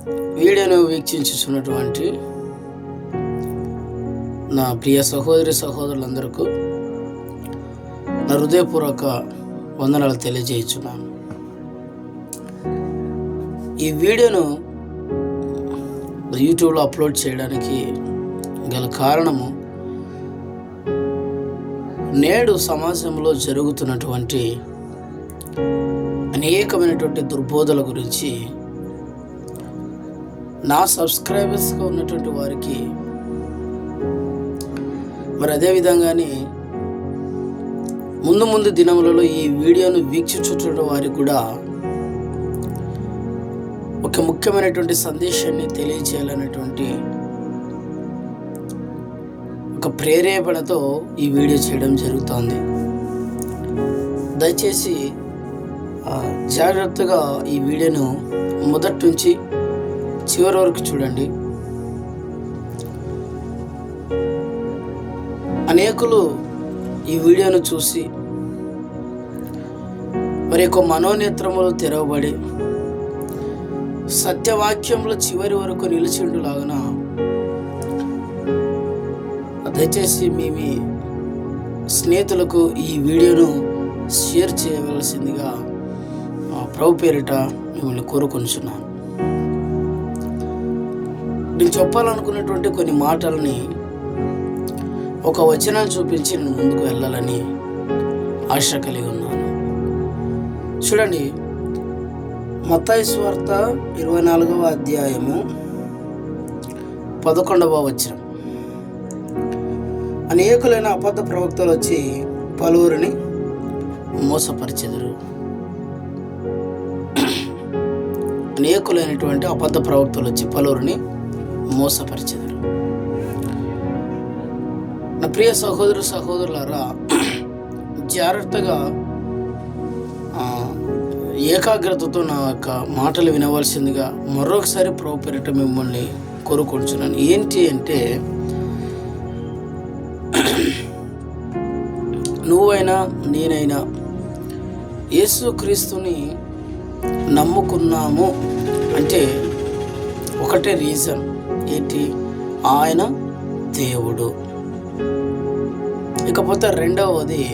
వీడియోను వీక్షించుచున్నటువంటి నా ప్రియ సహోదరులందరికీ నా హృదయపూర్వక వందనాలు తెలియజేయుచున్నాను. ఈ వీడియోను యూట్యూబ్లో అప్లోడ్ చేయడానికి గల కారణము, నేడు సమాజంలో జరుగుతున్నటువంటి అనేకమైనటువంటి దుర్బోధల గురించి నా సబ్స్క్రైబర్స్గా ఉన్నటువంటి వారికి, మరి అదేవిధంగానే ముందు దినములలో ఈ వీడియోను వీక్షించుతున్న వారికి కూడా ఒక ముఖ్యమైనటువంటి సందేశాన్ని తెలియచేయాలనేటువంటి ఒక ప్రేరేపణతో ఈ వీడియో చేయడం జరుగుతుంది. దయచేసి జాగ్రత్తగా ఈ వీడియోను మొదటి నుంచి చివరి వరకు చూడండి. అనేకులు ఈ వీడియోను చూసి మరి యొక్క మనోనేత్రములు తెరవబడి సత్యవాక్యంలో చివరి వరకు నిలిచిండులాగున దయచేసి మీ స్నేహితులకు ఈ వీడియోను షేర్ చేయవలసిందిగా ప్రభు పేరిట మిమ్మల్ని కోరుకొనుచున్నాను. నేను చెప్పాలనుకున్నటువంటి కొన్ని మాటలని ఒక వచనాన్ని చూపించి నేను ముందుకు వెళ్ళాలని ఆశ కలిగి ఉన్నాను. చూడండి, మత్తయి సువార్త 24వ అధ్యాయము 11వ వచనం. అనేకులైన అబద్ధ ప్రవక్తలు వచ్చి పలువురిని మోసపరిచెదరు. అనేకులైనటువంటి అబద్ధ ప్రవక్తలు వచ్చి పలువురిని మోసపరిచెదరు. నా ప్రియ సహోదరులారా, జాగ్రత్తగా ఏకాగ్రతతో నా యొక్క మాటలు వినవలసిందిగా మరొకసారి ప్రభు పేరిట మిమ్మల్ని కోరుకుంటున్నాను. ఏంటి అంటే, నువ్వైనా నేనైనా యేసుక్రీస్తుని నమ్ముకున్నాము అంటే ఒకటే రీజన్ ఏంటి? ఆయన దేవుడు. ఇకపోతే రెండవది,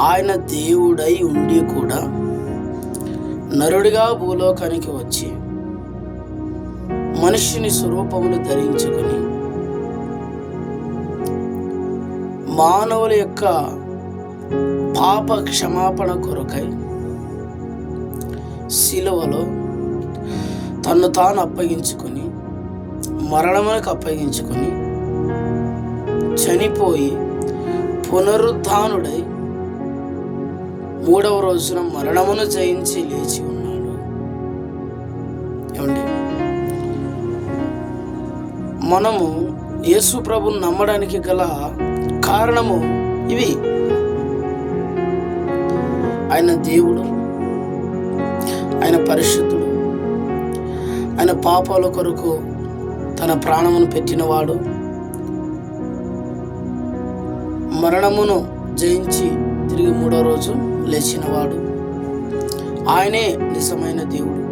ఆయన దేవుడై ఉండి కూడా నరుడిగా భూలోకానికి వచ్చి మనుష్యుని స్వరూపమును ధరించుకొని మానవుల యొక్క పాప క్షమాపణ కొరకై శిలువలో తన్ను తాను అప్పగించుకొని మరణములకు అప్పగించుకొని చనిపోయి పునరుద్ధానుడై 3వ రోజున మరణమును జయించి లేచి ఉన్నాడు. ఏమండి, మనము యేసు ప్రభువును నమ్మడానికి గల కారణము ఇవి. ఆయన దేవుడు, ఆయన పరిశుద్ధుడు, ఆయన పాపాల కొరకు తన ప్రాణమును పెట్టినవాడు, మరణమును జయించి తిరిగి 3వ రోజు లేచినవాడు. ఆయనే నిజమైన దేవుడు,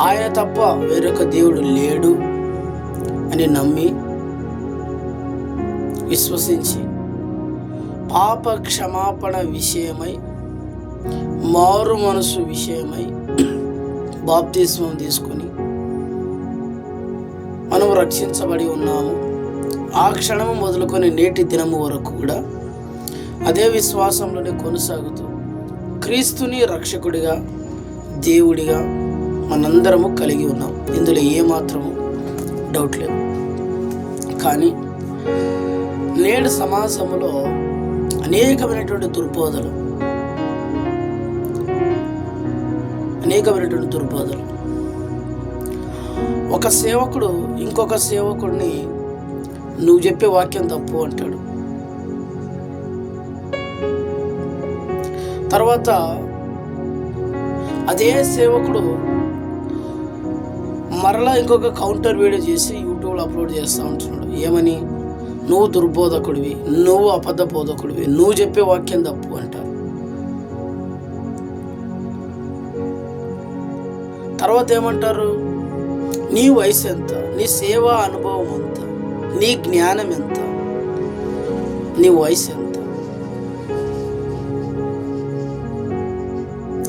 ఆయన తప్ప వేరొక దేవుడు లేడు అని నమ్మి విశ్వసించి పాప క్షమాపణ విషయమై, మారు మనసు విషయమై బాప్తిస్మం తీసుకొని మనం రక్షించబడి ఉన్నాము. ఆ క్షణము మొదలుకొని నేటి దినము వరకు కూడా అదే విశ్వాసంలోనే కొనసాగుతూ క్రీస్తుని రక్షకుడిగా, దేవుడిగా మనందరము కలిగి ఉన్నాం. ఇందులో ఏమాత్రము డౌట్ లేదు. కానీ నేడు సమాజంలో అనేకమైనటువంటి దుర్బోధలు ఒక సేవకుడు ఇంకొక సేవకుడిని నువ్వు చెప్పే వాక్యం తప్పు అంటాడు. తర్వాత అదే సేవకుడు మరలా ఇంకొక కౌంటర్ వీడియో చేసి యూట్యూబ్లో అప్లోడ్ చేస్తూ ఉంటున్నాడు. ఏమని? నువ్వు దుర్బోధకుడివి, నువ్వు అబద్ధ బోధకుడివి, నువ్వు చెప్పే వాక్యం తప్పు అంటారు. తర్వాత ఏమంటారు? నీ వయసు ఎంత, నీ సేవా అనుభవం ఎంత, నీ జ్ఞానం ఎంత, నీ వయసు ఎంత?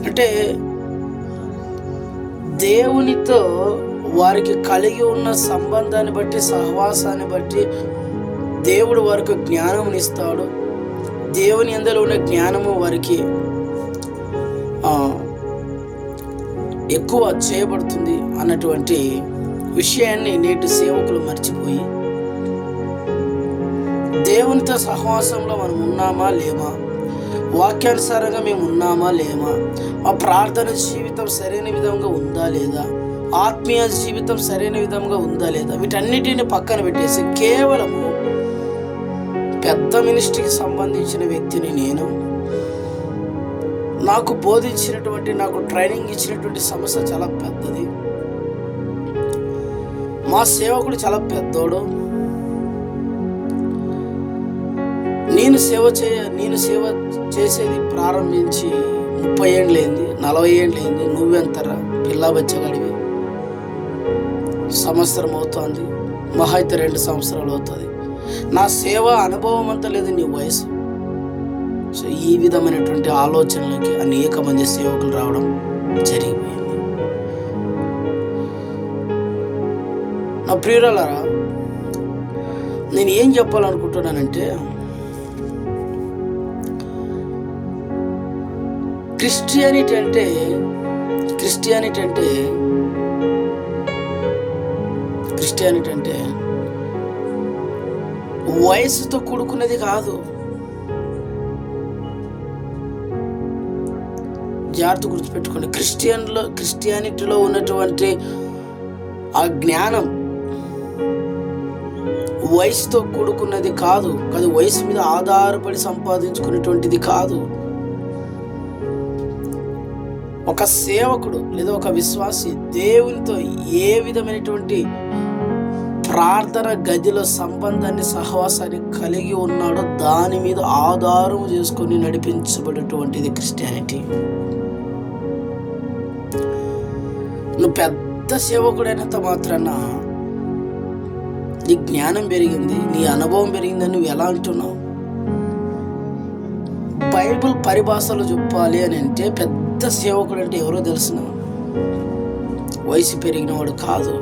అంటే దేవునితో వారికి కలిగి ఉన్న సంబంధాన్ని బట్టి, సహవాసాన్ని బట్టి దేవుడు వారికి జ్ఞానమునిస్తాడు. దేవుని యందు ఉన్న జ్ఞానము వారికి ఎక్కువ చేయబడుతుంది అన్నటువంటి విషయాన్ని నేటి సేవకులు మర్చిపోయి, దేవునితో సహవాసంలో మనం ఉన్నామా లేమా, వాక్యానుసారంగా మేము ఉన్నామా లేమా, మా ప్రార్థన జీవితం సరైన విధంగా ఉందా లేదా, ఆత్మీయ జీవితం సరైన విధంగా ఉందా లేదా, వీటన్నిటిని పక్కన పెట్టేసి కేవలము పెద్ద మినిస్ట్రీకి సంబంధించిన వ్యక్తిని నేను, నాకు బోధించినటువంటి, నాకు ట్రైనింగ్ ఇచ్చినటువంటి సంస్థ చాలా పెద్దది, మా సేవకుడు చాలా పెద్దోడు, నేను సేవ చేసేది ప్రారంభించి 30 ఏళ్ళైంది, 40 ఏళ్ళైంది, నువ్వెంతరా పిల్లా బచ్చగాడివి, సంవత్సరం అవుతుంది, మహా అయితే 2 సంవత్సరాలు అవుతుంది, నా సేవ అనుభవం అంతా లేదు నీ వయసు. సో ఈ విధమైనటువంటి ఆలోచనలకి అనేక మంది సేవకులు రావడం జరిగిపోయింది. నా ప్రియురాలరా, నేను ఏం చెప్పాలనుకుంటున్నానంటే, క్రిస్టియానిటీ అంటే వయసుతో కూడుకున్నది కాదు. జాగ్రత్త గుర్తుపెట్టుకోండి. క్రిస్టియానిటీలో ఉన్నటువంటి ఆ జ్ఞానం వయసుతో కూడుకున్నది కాదు. అది వయసు మీద ఆధారపడి సంపాదించుకునేటువంటిది కాదు. ఒక సేవకుడు లేదా ఒక విశ్వాసి దేవునితో ఏ విధమైనటువంటి ప్రార్థన గదిలో సంబంధాన్ని, సహవాసాన్ని కలిగి ఉన్నాడో దాని మీద ఆధారం చేసుకొని నడిపించబడేటువంటిది క్రిస్టియానిటీ. నువ్వు పెద్ద సేవకుడైనంత మాత్రాన నీ జ్ఞానం పెరిగింది, నీ అనుభవం పెరిగిందని నువ్వు ఎలా అంటున్నావు? బైబిల్ పరిభాషలో చెప్పాలి అని అంటే పెద్ద సేవకుడు అంటే ఎవరో తెలుసిన? వయసు పెరిగినవాడు కాదు.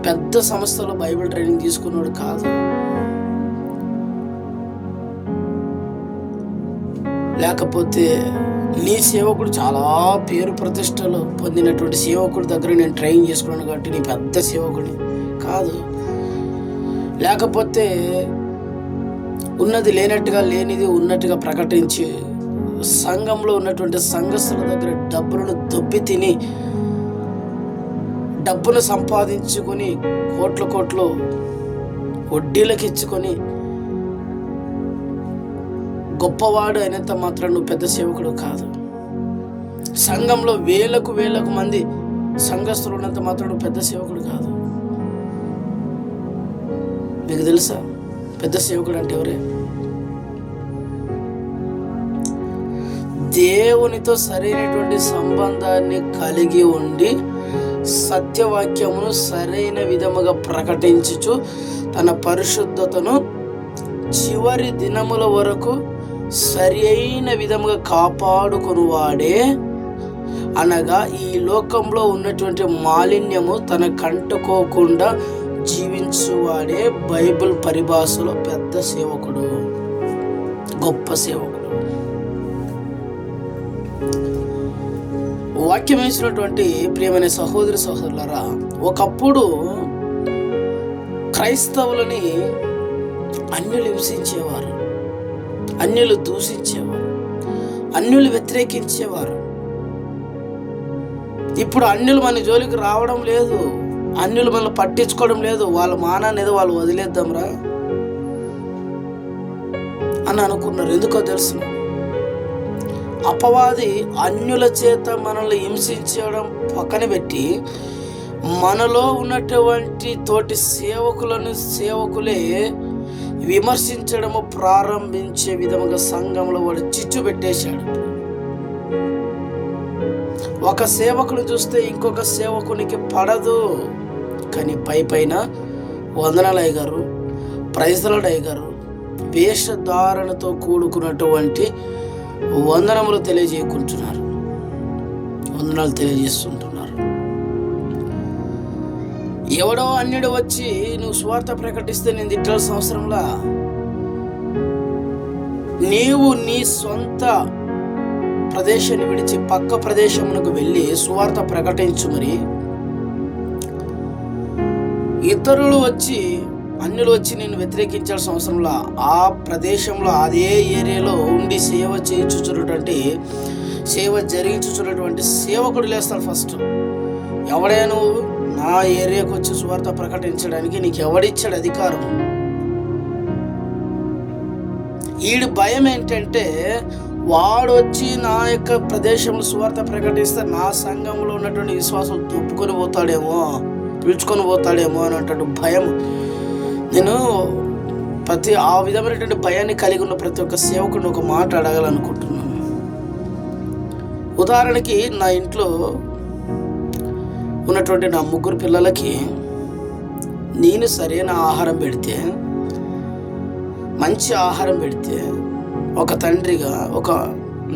పెద్ద సంస్థలో బైబిల్ ట్రైనింగ్ తీసుకున్నాడు కాదు. లేకపోతే నీ సేవకుడు చాలా పేరు ప్రతిష్టలు పొందినటువంటి సేవకుడి దగ్గర నేను ట్రైనింగ్ చేసుకున్నాను కాబట్టి నీ పెద్ద సేవకుడి కాదు. లేకపోతే ఉన్నది లేనట్టుగా, లేనిది ఉన్నట్టుగా ప్రకటించి సంఘంలో ఉన్నటువంటి సంఘస్థుల దగ్గర డబ్బులను దొబ్బి తిని డబ్బులు సంపాదించుకొని కోట్లు వడ్డీలకు ఇచ్చుకొని గొప్పవాడు అయినంత మాత్రం నువ్వు పెద్ద సేవకుడు కాదు. సంఘంలో వేలకు మంది సంఘస్థులు ఉన్నంత మాత్రం నువ్వు పెద్ద సేవకుడు కాదు. మీకు తెలుసా పెద్ద సేవకుడు అంటే ఎవరే? దేవునితో సరైనటువంటి సంబంధాన్ని కలిగి ఉండి సత్యవాక్యమును సరైన విధముగా ప్రకటించుచు తన పరిశుద్ధతను చివరి దినముల వరకు సరి అయిన విధముగా కాపాడుకొనువాడే, అనగా ఈ లోకంలో ఉన్నటువంటి మాలిన్యము తన కంటుకోకుండా జీవించువాడే బైబిల్ పరిభాషలో పెద్ద సేవకుడు, గొప్ప సేవకుడు. వాక్యం వేసినటువంటి ప్రియమైన సహోదరి సహోదరులారా, ఒకప్పుడు క్రైస్తవులని అన్యులు హింసించేవారు, అన్యులు దూషించేవారు, అన్యులు వ్యతిరేకించేవారు. ఇప్పుడు అన్యులు మన జోలికి రావడం లేదు, అన్యులు మనల్ని పట్టించుకోవడం లేదు. వాళ్ళ మానాన్ని ఏదో వాళ్ళు వదిలేద్దాంరా అని అనుకున్నారు. ఎందుకో తెలుసు, అపవాది అన్యుల చేత మనల్ని హింసించడం పక్కన పెట్టి మనలో ఉన్నటువంటి తోటి సేవకులే విమర్శించడము ప్రారంభించే విధముగా సంఘంలో వాడు చిచ్చు పెట్టేశాడు. ఒక సేవకుని చూస్తే ఇంకొక సేవకునికి పడదు. కానీ పైన వందనాలు అయ్యగారు, ప్రైజ్లార్డ్ అయ్యగారు వేషధారణతో కూడుకున్నటువంటి వందనములు తెలియజేయకుంటున్నారు, వందనాలు తెలియజేస్తుంటున్నారు. ఎవడో అన్యుడు వచ్చి నువ్వు సువార్త ప్రకటిస్తే నేను తిట్టాల్సిన అవసరంలా, నీవు నీ సొంత ప్రదేశాన్ని విడిచి పక్క ప్రదేశమునకు వెళ్ళి సువార్త ప్రకటించు. మరి ఇతరులు వచ్చి అన్యులు వచ్చి నేను వ్యతిరేకించాల్సిన అవసరంలా, ఆ ప్రదేశంలో అదే ఏరియాలో ఉండి సేవ చేయించుచున్నటువంటి సేవ జరిగించుచున్నటువంటి సేవకుడు లేస్తాడు ఫస్ట్. ఎవడే నువ్వు నా ఏరియాకు వచ్చి సువార్త ప్రకటించడానికి నీకు ఎవడిచ్చాడు అధికారం? వీడి భయం ఏంటంటే వాడు వచ్చి నా యొక్క ప్రదేశంలో సువార్త ప్రకటిస్తే నా సంఘంలో ఉన్నటువంటి విశ్వాసం దుప్పుకొని పోతాడేమో, పిలుచుకొని పోతాడేమో అనేటువంటి భయం. నేను ఆ విధమైనటువంటి భయాన్ని కలిగి ఉన్న ప్రతి ఒక్క సేవకుడిని ఒక మాట అడగాలనుకుంటున్నాను. ఉదాహరణకి నా ఇంట్లో ఉన్నటువంటి నా 3 పిల్లలకి నేను సరైన ఆహారం పెడితే, మంచి ఆహారం పెడితే, ఒక తండ్రిగా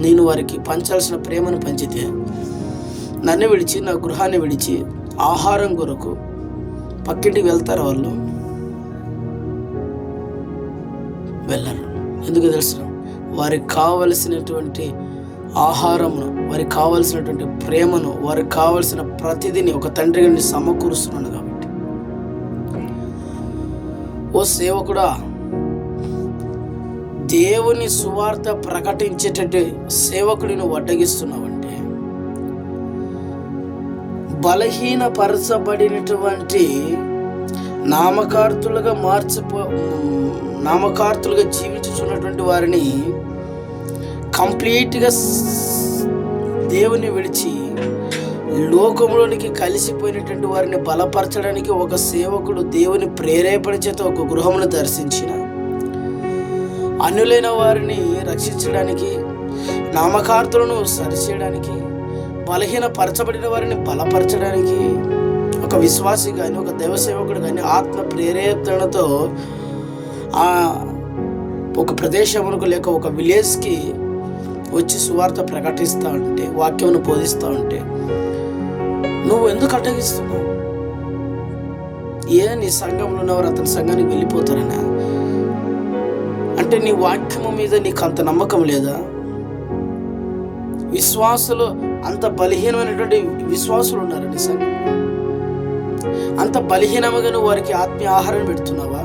నేను వారికి పంచాల్సిన ప్రేమను పంచితే, నన్ను విడిచి నా గృహాన్ని విడిచి ఆహారం కొరకు పక్కింటికి వెళ్తారు వాళ్ళు? వెళ్ళరు. ఎందుకు తెలుసు? వారికి కావలసినటువంటి ఆహారమును, వారికి కావలసినటువంటి ప్రేమను, వారికి కావలసిన ప్రతిదిని ఒక తండ్రిగా నేను సమకూరుస్తున్నాను కాబట్టి. ఓ సేవకుడా, దేవుని సువార్త ప్రకటించేటట్టు సేవకుడిని నువ్వు అడ్డగిస్తున్నావంటే, బలహీనపరచబడినటువంటి నామకార్తులుగా జీవించుచున్నటువంటి వారిని కంప్లీట్గా దేవుని విడిచి లోకంలోనికి కలిసిపోయినటువంటి వారిని బలపరచడానికి ఒక సేవకుడు దేవుని ప్రేరేపణ చేత ఒక గృహమును దర్శించిన, అన్యులైన వారిని రక్షించడానికి, నామకార్తులను సరిచేయడానికి, బలహీనపరచబడిన వారిని బలపరచడానికి ఒక విశ్వాసి కానీ ఒక దైవ సేవకుడు కానీ ఆత్మ ప్రేరేపణతో ఒక ప్రదేశమునకు లేక ఒక విలేజ్కి వచ్చి సువార్త ప్రకటిస్తూ ఉంటే, వాక్యమును బోధిస్తూ ఉంటే నువ్వు ఎందుకు అడ్డగిస్తున్నావు? నీ సంఘంలో ఉన్నవారు అతని సంఘానికి వెళ్ళిపోతారనా? అంటే నీ వాక్యము మీద నీకు అంత నమ్మకం లేదా? విశ్వాసులు అంత బలహీనమైనటువంటి విశ్వాసులు ఉన్నారు నీ సంఘం. అంత బలహీనముగా నువ్వు వారికి ఆత్మీయ ఆహారం పెడుతున్నావా?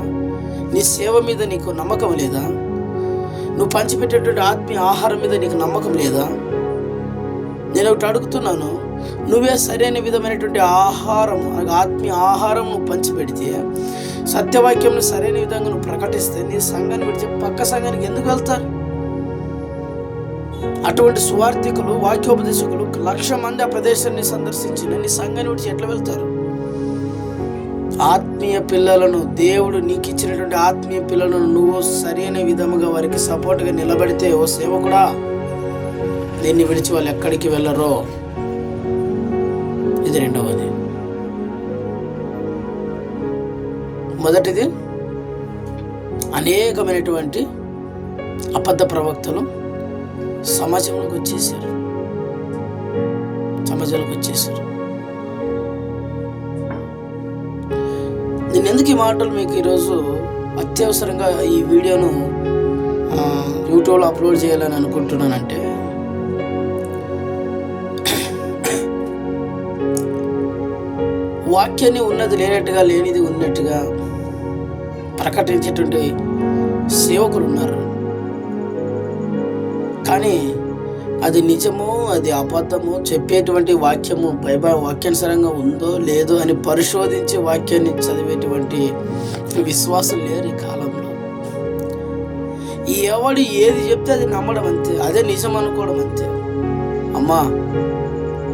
నీ సేవ మీద నీకు నమ్మకం లేదా? నువ్వు పంచిపెట్టేటువంటి ఆత్మీయ ఆహారం మీద నీకు నమ్మకం లేదా? నేను ఒకటి అడుగుతున్నాను, నువ్వే సరైన విధమైనటువంటి ఆహారం, ఆత్మీయ ఆహారం నువ్వు పంచిపెడితే, సత్యవాక్యంను సరైన విధంగా నువ్వు ప్రకటిస్తే నీ సంఘాన్ని విడిచి పక్క సంఘానికి ఎందుకు వెళ్తారు? అటువంటి సువార్థికులు, వాక్యోపదేశకులు 1,00,000 మంది ఆ ప్రదేశాన్ని సందర్శించిన నీ సంఘాన్ని విడిచి ఎట్లా వెళ్తారు? ఆత్మీయ పిల్లలను, దేవుడు నీకు ఇచ్చినటువంటి ఆత్మీయ పిల్లలను నువ్వు సరైన విధముగా వారికి సపోర్ట్గా నిలబడితే, ఓ సేవకుడా, దీన్ని విడిచి వాళ్ళు ఎక్కడికి వెళ్ళరో. ఇది రెండవది. మొదటిది, అనేకమైనటువంటి అబద్ధ ప్రవక్తలు సమాజంలోకి వచ్చేసారు. నేను ఎందుకు ఈ మాటలు మీకు ఈరోజు అత్యవసరంగా ఈ వీడియోను యూట్యూబ్లో అప్లోడ్ చేయాలని అనుకుంటున్నానంటే, వాక్యాన్ని ఉన్నది లేనట్టుగా, లేనిది ఉన్నట్టుగా ప్రకటించేటువంటి సేవకులు ఉన్నారు. కానీ అది నిజమో అది అబద్ధమో చెప్పేటువంటి వాక్యము వాక్యానుసారంగా ఉందో లేదో అని పరిశోధించి వాక్యాన్ని చదివేటువంటి విశ్వాసం లేరు ఈ కాలంలో. ఎవడు ఏది చెప్తే అది నమ్మడం అంతే, అదే నిజం అనుకోవడం అంతే. అమ్మా,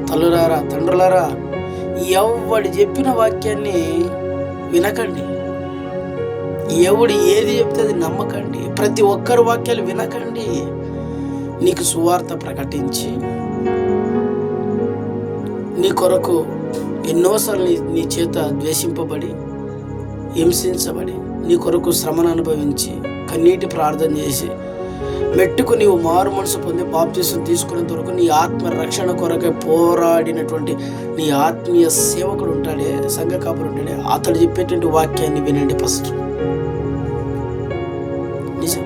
తల్లులారా, తండ్రులారా, ఎవడు చెప్పిన వాక్యాన్ని వినకండి. ఎవడు ఏది చెప్తే అది నమ్మకండి. ప్రతి ఒక్కరు వాక్యాలు వినకండి. నీకు సువార్త ప్రకటించి నీ కొరకు ఎన్నోసార్లు నీ చేత ద్వేషింపబడి, హింసించబడి, నీ కొరకు శ్రమను అనుభవించి, కన్నీటి ప్రార్థన చేసి, మెట్టుకు నీవు మారు మనసు పొంది బాప్తిసం తీసుకునేంత వరకు నీ ఆత్మ రక్షణ కొరకే పోరాడినటువంటి నీ ఆత్మీయ సేవకుడు ఉంటాడే, సంఘ కాపురు ఉంటాడే, అతడు చెప్పేటువంటి వాక్యాన్ని వినండి ఫస్ట్. నిజం.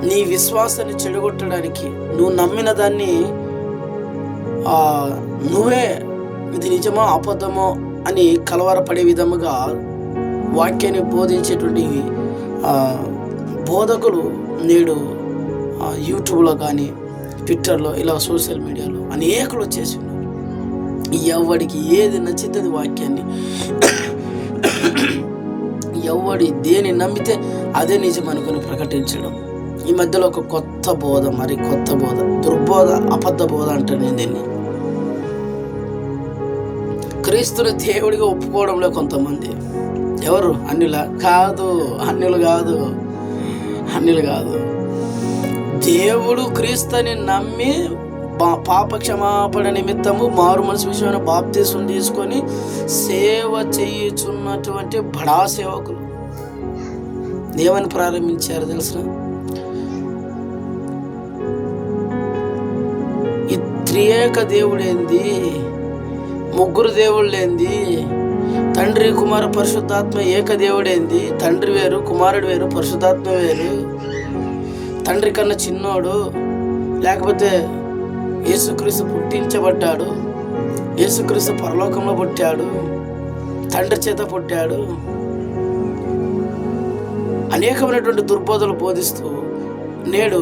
నీ విశ్వాసాన్ని చెడగొట్టడానికి, నువ్వు నమ్మిన దాన్ని నువ్వే ఇది నిజమో అబద్ధమో అని కలవరపడే విధముగా వాక్యాన్ని బోధించేటువంటి బోధకులు నేడు యూట్యూబ్లో కానీ, ట్విట్టర్లో, ఇలా సోషల్ మీడియాలో అనేకులు వచ్చేసి ఉన్నారు. ఎవడికి ఏది నచ్చితే అది వాక్యాన్ని, ఎవడి దేని నమ్మితే అదే నిజం అనుకుని ప్రకటించడం. ఈ మధ్యలో ఒక కొత్త బోధ, మరి కొత్త బోధ, దుర్బోధ, అబద్ధ బోధ అంటారు. నేను దీన్ని క్రీస్తుని దేవుడిగా ఒప్పుకోవడంలో కొంతమంది, ఎవరు అన్యుల కాదు, అన్యులు కాదు, దేవుడు క్రీస్తుని నమ్మి పాప క్షమాపణ నిమిత్తము మారు మనసు విషయమైన బాప్తీసం తీసుకొని సేవ చేయుచున్నటువంటి బడా సేవకులు ఏమని ప్రారంభించారు తెలుసా? ఈ త్రియేక దేవుడేంది, ముగ్గురు దేవుళ్ళేంది, తండ్రి కుమార పరిశుద్ధాత్మ ఏక దేవుడేంది, తండ్రి వేరు, కుమారుడు వేరు, పరిశుద్ధాత్మ వేరు, తండ్రి కన్నా చిన్నోడు, లేకపోతే యేసుక్రీస్తు పుట్టించబడ్డాడు, యేసుక్రీస్తు పరలోకంలో పుట్టాడు, తండ్రి చేత పుట్టాడు, అనేకమైనటువంటి దుర్బోధలు బోధిస్తూ నేడు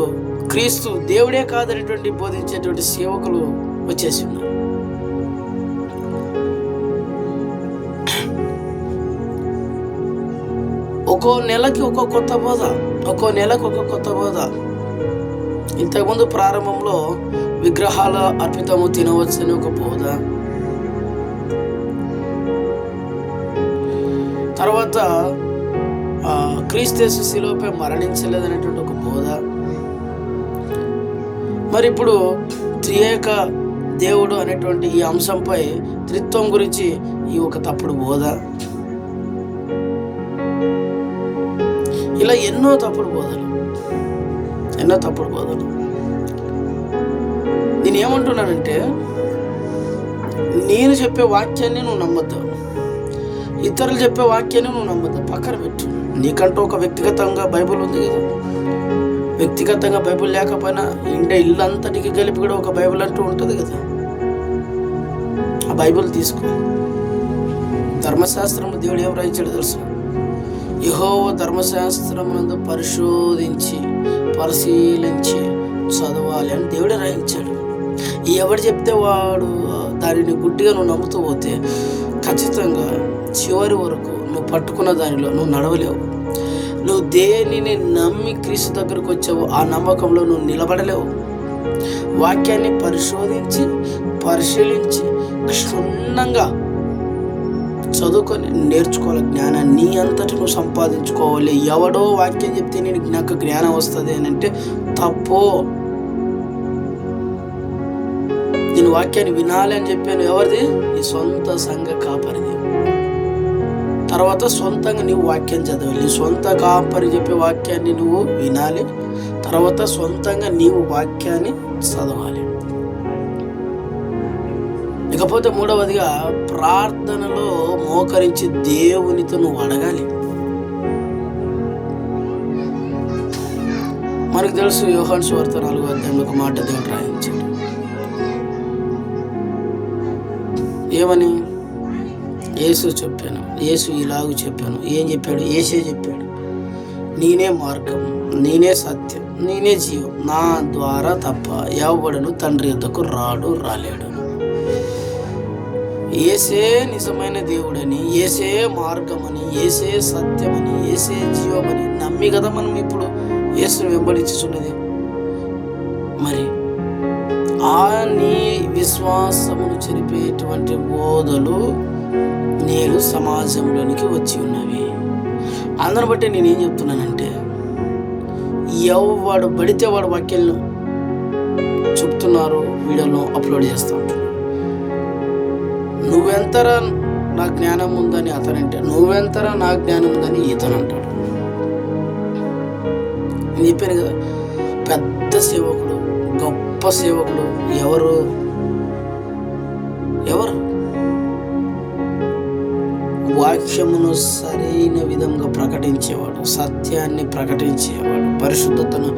క్రీస్తు దేవుడే కాదనేటువంటి బోధించేటువంటి సేవకులు వచ్చేసి ఉన్నారు. ఒక్కో నెలకి ఒక్కో కొత్త బోధ, ఒక్కో నెలకు ఒక్కో కొత్త బోధ. ఇంతకుముందు ప్రారంభంలో విగ్రహాల అర్పితము తినవచ్చని ఒక బోధ, తర్వాత క్రీస్తు శిలువపై మరణించలేదనేటువంటి ఒక బోధ. మరి ఇప్పుడు త్రియేక దేవుడు అనేటువంటి ఈ అంశంపై, త్రిత్వం గురించి ఈ ఒక తప్పుడు బోధ. ఇలా ఎన్నో తప్పుడు బోధలు. నేను ఏమంటున్నానంటే, నేను చెప్పే వాక్యాన్ని నువ్వు నమ్మద్దు, ఇతరులు చెప్పే వాక్యాన్ని నువ్వు నమ్మద్దు, పక్కన పెట్టు. నీకంటూ ఒక వ్యక్తిగతంగా బైబిల్ ఉంది కదా. వ్యక్తిగతంగా బైబిల్ లేకపోయినా ఇల్లంతటికి కలిపి కూడా ఒక బైబిల్ అంటూ ఉంటుంది కదా. ఆ బైబిల్ తీసుకో. ధర్మశాస్త్రంలో దేవుడు ఏం రాయించాడు తెలుసు? యెహోవా ధర్మశాస్త్రమునందు పరిశీలించి చదవాలి అని దేవుడే రాయించాడు. ఎవడు చెప్తే వాడు దానిని గుడ్డిగా నువ్వు నమ్ముతూ పోతే ఖచ్చితంగా చివరి వరకు నువ్వు పట్టుకున్న దానిలో నువ్వు నడవలేవు. నువ్వు దేనిని నమ్మి క్రీస్తు దగ్గరకు వచ్చావు, ఆ నమ్మకంలో నువ్వు నిలబడలేవు. వాక్యాన్ని పరిశీలించి క్షుణ్ణంగా చదువుకొని నేర్చుకోవాలి. జ్ఞానాన్ని నీ అంతటి నువ్వు సంపాదించుకోవాలి. ఎవడో వాక్యం చెప్తే నాకు జ్ఞానం వస్తుంది అని అంటే తప్పు. నేను వాక్యాన్ని వినాలి అని చెప్పాను. ఎవరిది? నీ సొంత సంఘ కాపరిది. తర్వాత సొంతంగా నువ్వు వాక్యం చదవాలి. నీ సొంత కాపరి చెప్పే వాక్యాన్ని నువ్వు వినాలి. తర్వాత సొంతంగా నీవు వాక్యాన్ని చదవాలి. ఇకపోతే మూడవదిగా, ప్రార్థనలో మోకరించి దేవునితో నువ్వు అడగాలి. మనకు తెలుసు, యోహాను సువార్త 4వ అధ్యాయంలో ఒక మాట దేవుడు రాయించాడు. ఏమని? యేసు చెప్పాను, యేసు ఇలాగూ చెప్పాను. ఏం చెప్పాడు? యేసే చెప్పాడు, నేనే మార్గం, నేనే సత్యం, నేనే జీవం, నా ద్వారా తప్ప ఎవడను తండ్రి యొద్దకు రాలేడు. యేసే నిజమైన దేవుడని, యేసే మార్గమని, యేసే సత్యమని, యేసే జీవమని నమ్మి కదా మనం ఇప్పుడు యేసుని వెంబడించుచున్నది. మరి ఆ నీ విశ్వాసమును చెరిపేటువంటి బోధలు నేడు సమాజంలోనికి వచ్చి ఉన్నవి. అందరిని బట్టి నేనేం చెప్తున్నానంటే, ఎవడు పడితే వాడు వాక్యాలను చెప్తున్నారు, వీడియోలో అప్లోడ్ చేస్తూ ఉంటారు. నువ్వెంతరా నా జ్ఞానం ఉందని అతనంటే, నువ్వెంతరా నా జ్ఞానం ఉందని ఇతను అంటాడు. నేను చెప్పాను కదా, పెద్ద సేవకుడు, గొప్ప సేవకుడు ఎవరు? వాక్యమును సరైన విధంగా ప్రకటించేవాడు, సత్యాన్ని ప్రకటించేవాడు, పరిశుద్ధతను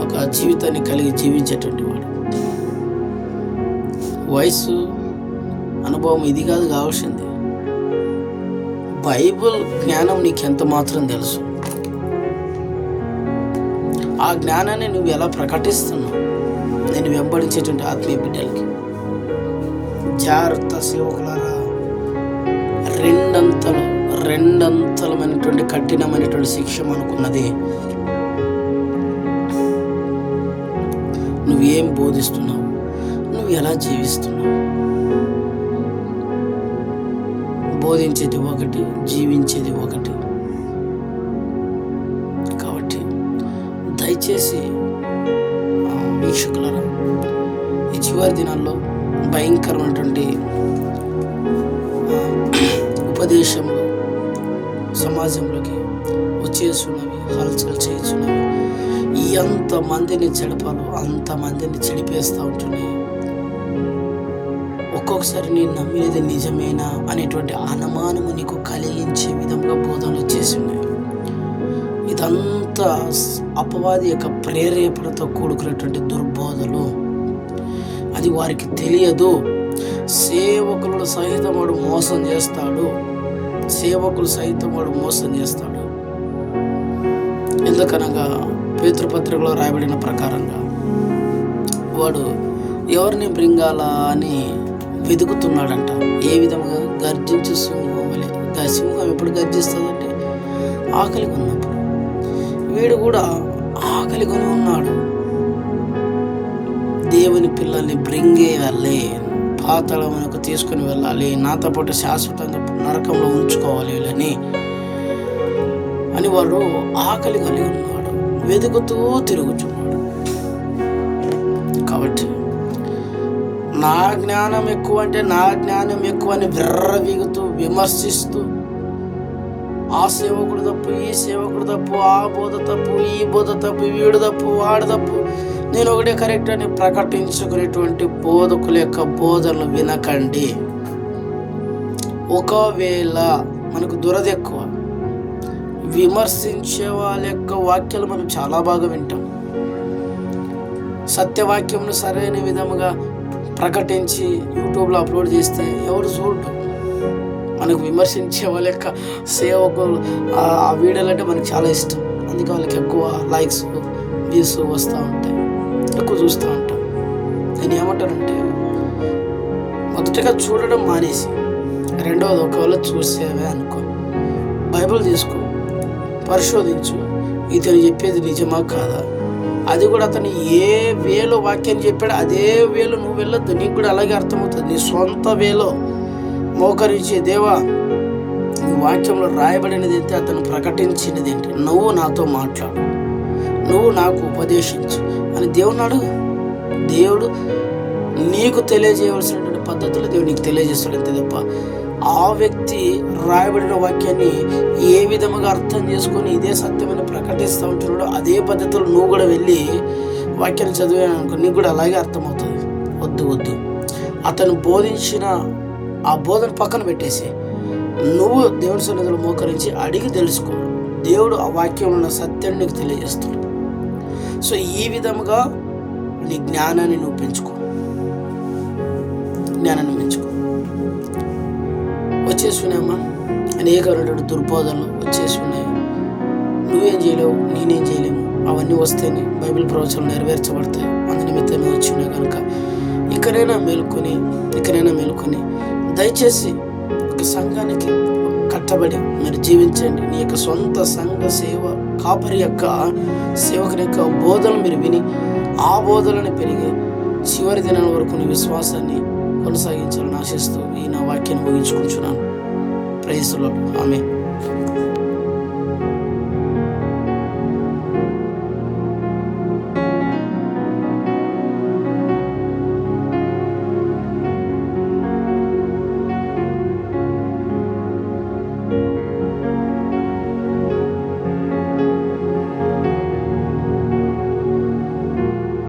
ఒక జీవితాన్ని కలిగి జీవించేటువంటి వాడు. వయసు, అనుభవం ఇది కాదు కావాల్సింది. బైబిల్ జ్ఞానం నీకు ఎంత మాత్రం తెలుసు, ఆ జ్ఞానాన్ని నువ్వు ఎలా ప్రకటిస్తున్నావు నేను వెంబడించేటువంటి ఆత్మీయ బిడ్డలకి. జాగ్రత్త సేవకులారా, రెండంతలమైనటువంటి కఠినమైనటువంటి శిక్ష మనకున్నది. నువ్వేం బోధిస్తున్నావు, నువ్వు ఎలా జీవిస్తున్నావు. బోధించేది ఒకటి, జీవించేది ఒకటి. కాబట్టి దయచేసి వీక్షకులారా, ఈ చివరి దినాల్లో భయంకరమైనటువంటి ఉపదేశంలో సమాజంలోకి వచ్చేస్తున్నవి, హల్చల్ చేస్తున్నవి. ఎంతమందిని చెడపాలో అంతమందిని చెడిపేస్తూ ఉంటున్నాయి. ఒక్కొక్కసారి నేను నమ్మినది నిజమేనా అనేటువంటి అనుమానము నీకు కలిగించే విధంగా బోధనలు వచ్చేసి ఉన్నాయి. ఇదంతా అపవాది యొక్క ప్రేరేపణతో కూడుకున్నటువంటి దుర్బోధలు. అది వారికి తెలియదు. సేవకులను సహితం వాడు మోసం చేస్తాడు. ఎందుకనగా పేతృపత్రికలో రాయబడిన ప్రకారంగా వాడు ఎవరిని బ్రింగాలా అని వెతుకుతున్నాడంట. ఏ విధంగా? గర్జించు సింహం వలె. సింహం ఎప్పుడు గర్జిస్తుందంటే ఆకలి కొన్నప్పుడు. వీడు కూడా ఆకలి కొని ఉన్నాడు. దేవుని పిల్లల్ని బ్రింగే వెళ్ళే, పాతాళమునకు తీసుకుని వెళ్ళాలి, నాతో పాటు శాశ్వతంగా నరకంలో ఉంచుకోవాలి వీళ్ళని అని వాడు ఆకలి కలిగి ఉన్నాడు, వెతుకుతూ తిరుగుతున్నాడు. కాబట్టి నా జ్ఞానం ఎక్కువ అంటే నా జ్ఞానం ఎక్కువ అని విర్రవీగుతూ విమర్శిస్తూ, ఆ సేవకుడు తప్పు, ఈ సేవకుడు తప్పు, ఆ బోధ తప్పు, ఈ బోధ తప్పు, వీడు తప్పు, వాడు తప్పు, నేను ఒకటే కరెక్ట్ అని ప్రకటించుకునేటువంటి బోధకుల యొక్క బోధనలు వినకండి. ఒకవేళ మనకు దురద ఎక్కువ, విమర్శించే వాళ్ళ యొక్క వాక్యాలు మనం చాలా బాగా వింటాం. సత్యవాక్యంను సరైన విధముగా ప్రకటించి యూట్యూబ్లో అప్లోడ్ చేస్తే ఎవరు చూడరు. మనకు విమర్శించే వాళ్ళ యొక్క సేవకులు ఆ వీడియోలు అంటే మనకు చాలా ఇష్టం. అందుకే వాళ్ళకి ఎక్కువ లైక్స్, వ్యూస్ వస్తూ ఉంటాయి, ఎక్కువ చూస్తూ ఉంటాం. నేను ఏమంటానంటే, మొదటగా చూడడం మానేసి, రెండవది ఒకవేళ చూసేవే అనుకో, బైబిల్ తీసుకో, పరిశోధించు, ఇతను చెప్పేది నిజమా కాదా. అది కూడా అతను ఏ వేలో వాక్యం చెప్పాడు అదే వేలో నువ్వు వెళ్ళొద్దు. నీకు కూడా అలాగే అర్థమవుతుంది. నీ సొంత వేలో మోకరించి, దేవా ఈ వాక్యంలో రాయబడినది ఏంటి, అతను ప్రకటించినది ఏంటి, నువ్వు నాతో మాట్లాడు, నువ్వు నాకు ఉపదేశించు అని దేవుడు అడుగు. దేవుడు నీకు తెలియజేయవలసినటువంటి పద్ధతులు దేవుడు నీకు తెలియజేస్తాడు అంతే తప్ప ఆ వ్యక్తి రాయబడిన వాక్యాన్ని ఏ విధముగా అర్థం చేసుకొని ఇదే సత్యమని ప్రకటిస్తూ ఉంటున్నాడో అదే పద్ధతిలో నువ్వు కూడా వెళ్ళి వాక్యాన్ని చదివాను అనుకో, నీకు కూడా అలాగే అర్థమవుతుంది. వద్దు. అతను బోధించిన ఆ బోధన పక్కన పెట్టేసి నువ్వు దేవుని సన్నిధిలో మోకరించి అడిగి తెలుసుకో. దేవుడు ఆ వాక్యంలో ఉన్న సత్యాన్ని నీకు తెలియజేస్తాడు. సో ఈ విధముగా నీ జ్ఞానాన్ని నువ్వు పెంచుకో. వచ్చేస్తున్నాయమ్మా, అనేకమైనటువంటి దుర్బోధనలు వచ్చేస్తున్నాయి. నువ్వేం చేయలేవు, నేనేం చేయలేము. అవన్నీ వస్తేనే బైబిల్ ప్రవచనాలు నెరవేర్చబడతాయి. అందునిమిత్తం నువ్వు వచ్చినాయి కనుక ఇకనైనా మేలుకొని దయచేసి ఒక సంఘానికి కట్టబడి మీరు జీవించండి. నీ యొక్క సొంత సంఘ సేవ కాపరి యొక్క సేవకుని యొక్క బోధనలు మీరు విని ఆ బోధనని పెరిగి చివరి దినాల వరకు నీ విశ్వాసాన్ని కొనసాగించాలని ఆశిస్తూ ఈ నా వాక్యాన్ని ముగించుకుంటున్నాను. Praise the lord. ఆమేన్.